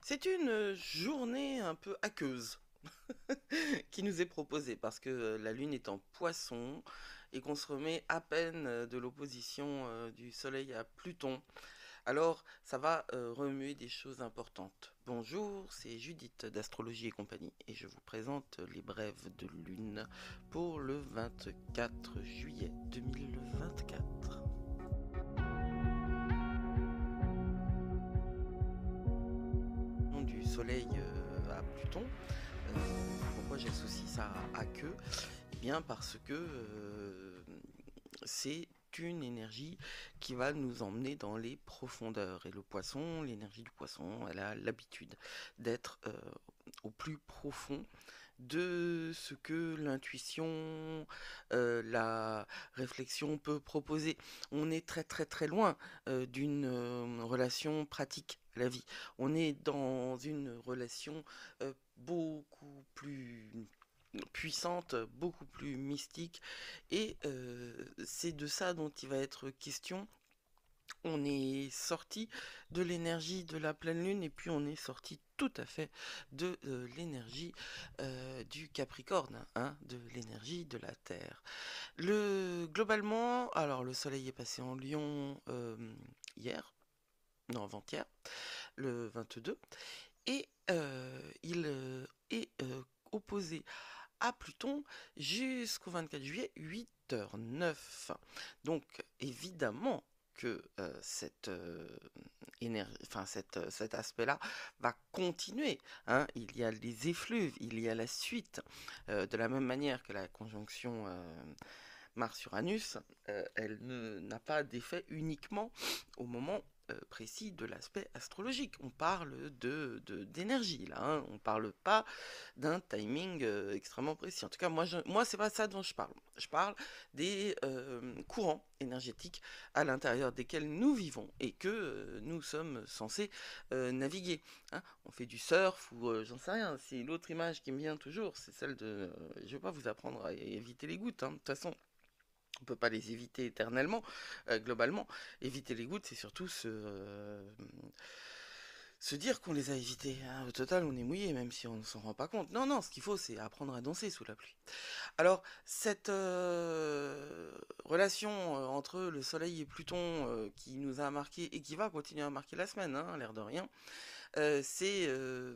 C'est une journée un peu aqueuse qui nous est proposée parce que la Lune est en Poisson et qu'on se remet à peine de l'opposition du Soleil à Pluton. Alors, ça va remuer des choses importantes. Bonjour, c'est Judith d'Astrologie et compagnie et je vous présente les brèves de Lune pour le 24 juillet 2024. Du Soleil à Pluton. Pourquoi j'associe ça à que? Eh bien parce que c'est une énergie qui va nous emmener dans les profondeurs. Et le poisson, l'énergie du poisson, elle a l'habitude d'être au plus profond de ce que l'intuition, la réflexion peut proposer. On est très très très loin d'une relation pratique à la vie. On est dans une relation beaucoup plus puissante, beaucoup plus mystique, et c'est de ça dont il va être question. On est sorti de l'énergie de la pleine lune et puis on est sorti tout à fait de l'énergie du Capricorne, hein, de l'énergie de la Terre. Globalement, alors le Soleil est passé en Lion hier, non avant-hier, le 22, et il est opposé à Pluton jusqu'au 24 juillet, 8h09. Donc évidemment que cet aspect-là va continuer, hein. Il y a les effluves, il y a la suite, de la même manière que la conjonction Mars-Uranus, n'a pas d'effet uniquement au moment précis de l'aspect astrologique. On parle d'énergie là, hein. On parle pas d'un timing extrêmement précis. En tout cas, moi c'est pas ça dont je parle. Je parle des courants énergétiques à l'intérieur desquels nous vivons et que nous sommes censés naviguer, hein. On fait du surf ou j'en sais rien. C'est l'autre image qui me vient toujours, c'est celle de. Je vais pas vous apprendre à éviter les gouttes, hein. De toute façon, on peut pas les éviter éternellement, globalement. Éviter les gouttes, c'est surtout se dire qu'on les a évitées, hein. Au total, on est mouillé, même si on ne s'en rend pas compte. Non, non, ce qu'il faut, c'est apprendre à danser sous la pluie. Alors, cette relation entre le Soleil et Pluton qui nous a marqué et qui va continuer à marquer la semaine, hein, l'air de rien, euh, c'est... euh,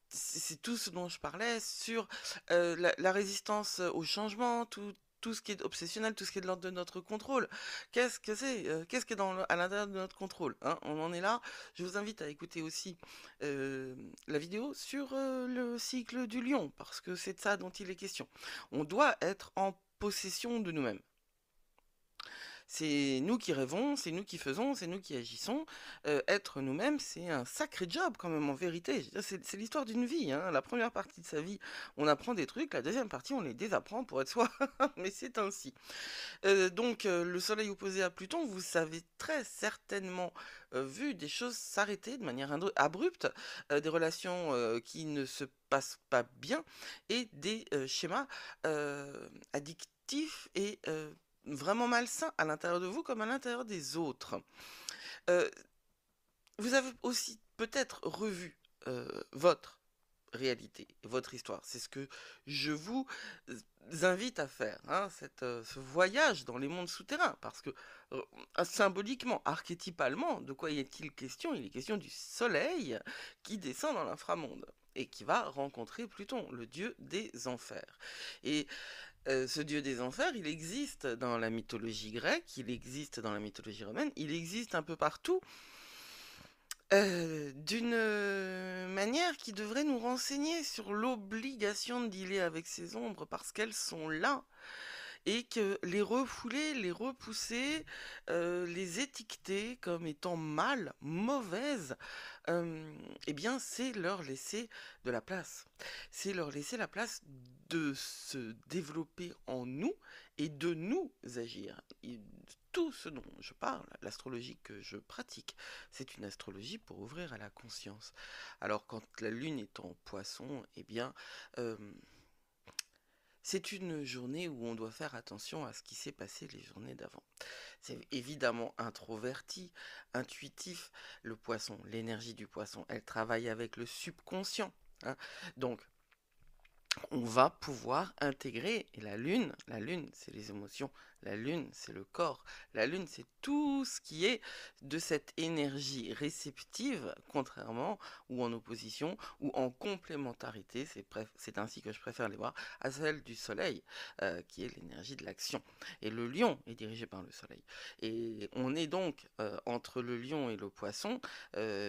c'est tout ce dont je parlais sur la résistance au changement, tout ce qui est obsessionnel, tout ce qui est de l'ordre de notre contrôle. Qu'est-ce que c'est Qu'est-ce qui est à l'intérieur de notre contrôle, hein? On en est là. Je vous invite à écouter aussi la vidéo sur le cycle du lion, parce que c'est de ça dont il est question. On doit être en possession de nous-mêmes. C'est nous qui rêvons, c'est nous qui faisons, c'est nous qui agissons. Être nous-mêmes, c'est un sacré job quand même en vérité. Je veux dire, c'est l'histoire d'une vie, hein. La première partie de sa vie, on apprend des trucs, la deuxième partie, on les désapprend pour être soi. Mais c'est ainsi. Donc le Soleil opposé à Pluton, vous avez très certainement vu des choses s'arrêter de manière abrupte, des relations qui ne se passent pas bien et des schémas addictifs et vraiment malsains à l'intérieur de vous comme à l'intérieur des autres. Euh, vous avez aussi peut-être revu votre réalité, votre histoire. C'est ce que je vous invite à faire, hein, ce voyage dans les mondes souterrains, parce que symboliquement, archétypalement, de quoi est-il question? Il est question du soleil qui descend dans l'inframonde et qui va rencontrer Pluton, le dieu des enfers. Et ce dieu des enfers, il existe dans la mythologie grecque, il existe dans la mythologie romaine, il existe un peu partout, d'une manière qui devrait nous renseigner sur l'obligation de dealer avec ces ombres parce qu'elles sont là et que les refouler, les repousser, les étiqueter comme étant mal, mauvaises, eh bien c'est leur laisser de la place. C'est leur laisser la place de se développer en nous et de nous agir. Tout ce dont je parle, l'astrologie que je pratique, c'est une astrologie pour ouvrir à la conscience. Alors quand la lune est en poisson, eh bien... euh, C'est une journée où on doit faire attention à ce qui s'est passé les journées d'avant. C'est évidemment introverti, intuitif. Le poisson, l'énergie du poisson, elle travaille avec le subconscient, hein. Donc, on va pouvoir intégrer, et la lune, c'est les émotions, la lune, c'est le corps, la lune, c'est tout ce qui est de cette énergie réceptive, contrairement, ou en opposition, ou en complémentarité, c'est ainsi que je préfère les voir, à celle du soleil, qui est l'énergie de l'action. Et le lion est dirigé par le soleil. Et on est donc entre le lion et le poisson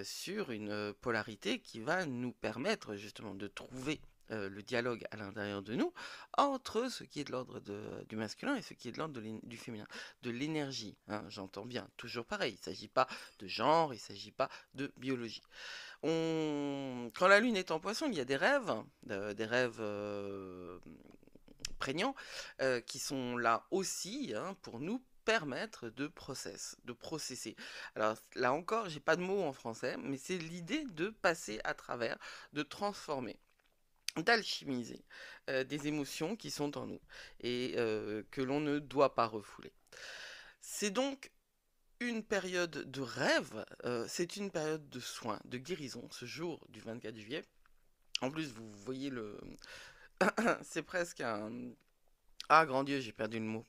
sur une polarité qui va nous permettre justement de trouver le dialogue à l'intérieur de nous entre ce qui est de l'ordre du masculin et ce qui est de l'ordre du féminin, de l'énergie, hein, j'entends bien, toujours pareil, il ne s'agit pas de genre, il ne s'agit pas de biologie. Quand la lune est en poisson, il y a des rêves prégnants qui sont là aussi, hein, pour nous permettre de processer. Alors là encore, j'ai pas de mots en français, mais c'est l'idée de passer à travers, de transformer, d'alchimiser des émotions qui sont en nous et que l'on ne doit pas refouler. C'est donc une période de rêve, c'est une période de soins, de guérison, ce jour du 24 juillet. En plus, vous voyez le... c'est presque un... Ah, grand Dieu, j'ai perdu le mot.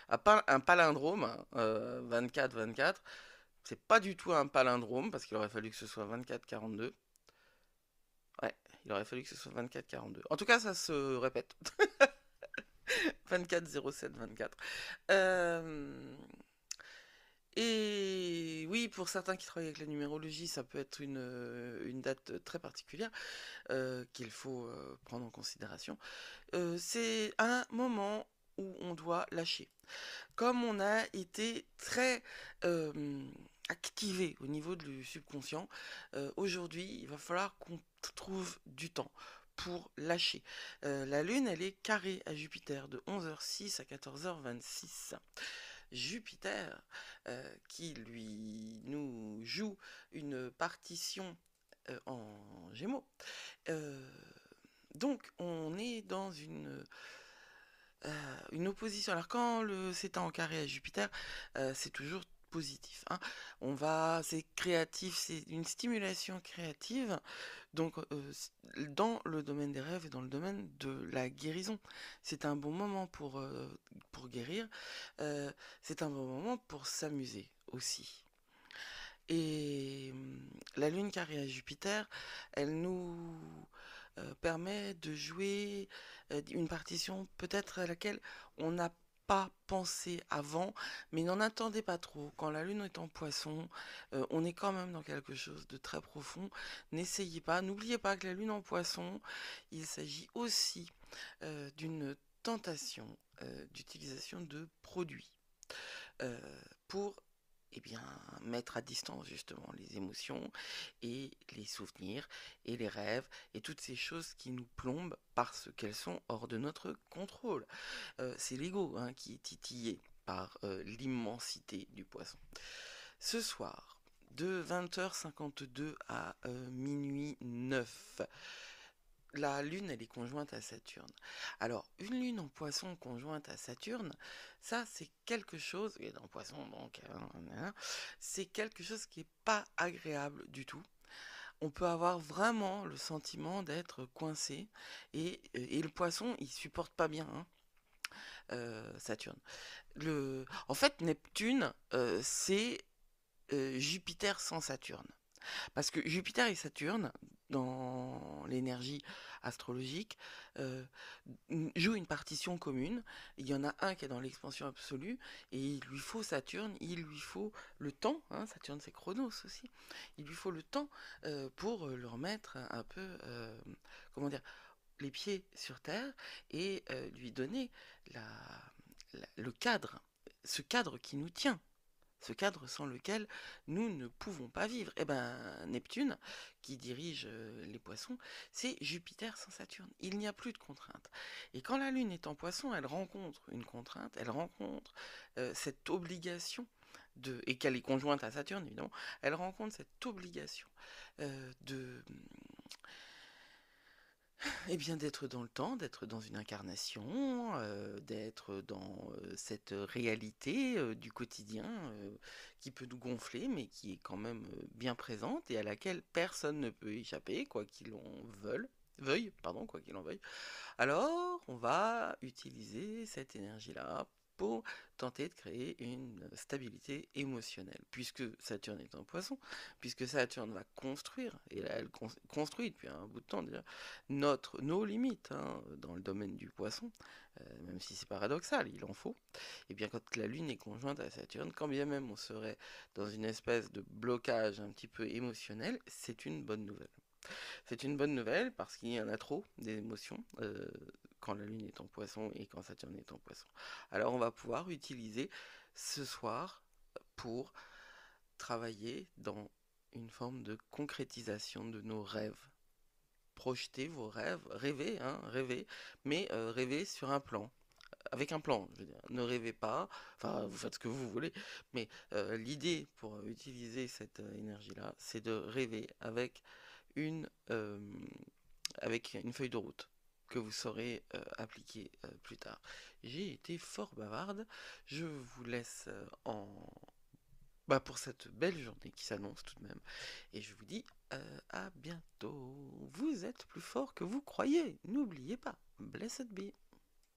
Un palindrome, 24-24, c'est pas du tout un palindrome, parce qu'il aurait fallu que ce soit 24-42. Ouais, il aurait fallu que ce soit 24-42. En tout cas, ça se répète. 24-07-24. Et oui, pour certains qui travaillent avec la numérologie, ça peut être une date très particulière qu'il faut prendre en considération. C'est un moment où on doit lâcher. Comme on a été très activé au niveau du subconscient, aujourd'hui, il va falloir qu'on trouve du temps pour lâcher. La Lune, elle est carrée à Jupiter de 11h06 à 14h26. Jupiter, qui lui nous joue une partition en Gémeaux. Donc, on est dans une opposition. Alors quand c'est en carré à Jupiter, c'est toujours positif, hein. C'est créatif, c'est une stimulation créative. Donc dans le domaine des rêves et dans le domaine de la guérison, c'est un bon moment pour guérir. C'est un bon moment pour s'amuser aussi. Et la Lune carrée à Jupiter, elle nous permet de jouer une partition peut-être à laquelle on n'a pas pensé avant, mais n'en attendez pas trop. Quand la Lune est en Poisson, on est quand même dans quelque chose de très profond. N'essayez pas, n'oubliez pas que la Lune en Poisson, il s'agit aussi d'une tentation d'utilisation de produits euh, pour bien, mettre à distance justement les émotions et les souvenirs et les rêves et toutes ces choses qui nous plombent parce qu'elles sont hors de notre contrôle. C'est l'ego, hein, qui est titillé par l'immensité du poisson. Ce soir, de 20h52 à minuit 9, la Lune, elle est conjointe à Saturne. Alors, une Lune en Poisson conjointe à Saturne, ça, c'est quelque chose, et en Poisson, donc, c'est quelque chose qui n'est pas agréable du tout. On peut avoir vraiment le sentiment d'être coincé, et le Poisson, il supporte pas bien, hein, Saturne. En fait, Neptune, c'est Jupiter sans Saturne. Parce que Jupiter et Saturne, dans l'énergie astrologique, euh, jouent une partition commune. Il y en a un qui est dans l'expansion absolue, et il lui faut Saturne, il lui faut le temps, hein, Saturne c'est Chronos aussi, il lui faut le temps pour le remettre un peu, comment dire, les pieds sur terre, et lui donner le cadre, ce cadre qui nous tient. Ce cadre sans lequel nous ne pouvons pas vivre. Eh ben, Neptune, qui dirige les poissons, c'est Jupiter sans Saturne. Il n'y a plus de contrainte. Et quand la Lune est en poisson, elle rencontre une contrainte, elle rencontre cette obligation et qu'elle est conjointe à Saturne, évidemment, elle rencontre cette obligation de Eh bien, d'être dans le temps, d'être dans une incarnation, d'être dans cette réalité du quotidien qui peut nous gonfler, mais qui est quand même bien présente et à laquelle personne ne peut échapper, quoi qu'il en veuille, pardon, quoi qu'il en veuille. Alors, on va utiliser cette énergie-là pour tenter de créer une stabilité émotionnelle, puisque Saturne est un poisson, puisque Saturne va construire, et là elle construit depuis un bout de temps déjà, nos limites hein, dans le domaine du poisson, même si c'est paradoxal, il en faut. Et bien quand la Lune est conjointe à Saturne, quand bien même on serait dans une espèce de blocage un petit peu émotionnel, c'est une bonne nouvelle. C'est une bonne nouvelle parce qu'il y en a trop d'émotions quand la Lune est en poisson et quand Saturne est en poisson. Alors on va pouvoir utiliser ce soir pour travailler dans une forme de concrétisation de nos rêves. Projetez vos rêves, rêvez, hein, rêvez, mais rêvez sur un plan, avec un plan, je veux dire. Ne rêvez pas, enfin vous faites ce que vous voulez, mais l'idée pour utiliser cette énergie-là, c'est de rêver une, euh, avec une feuille de route que vous saurez appliquer plus tard. J'ai été fort bavarde, je vous laisse pour cette belle journée qui s'annonce tout de même, et je vous dis à bientôt. Vous êtes plus fort que vous croyez, n'oubliez pas, blessed be.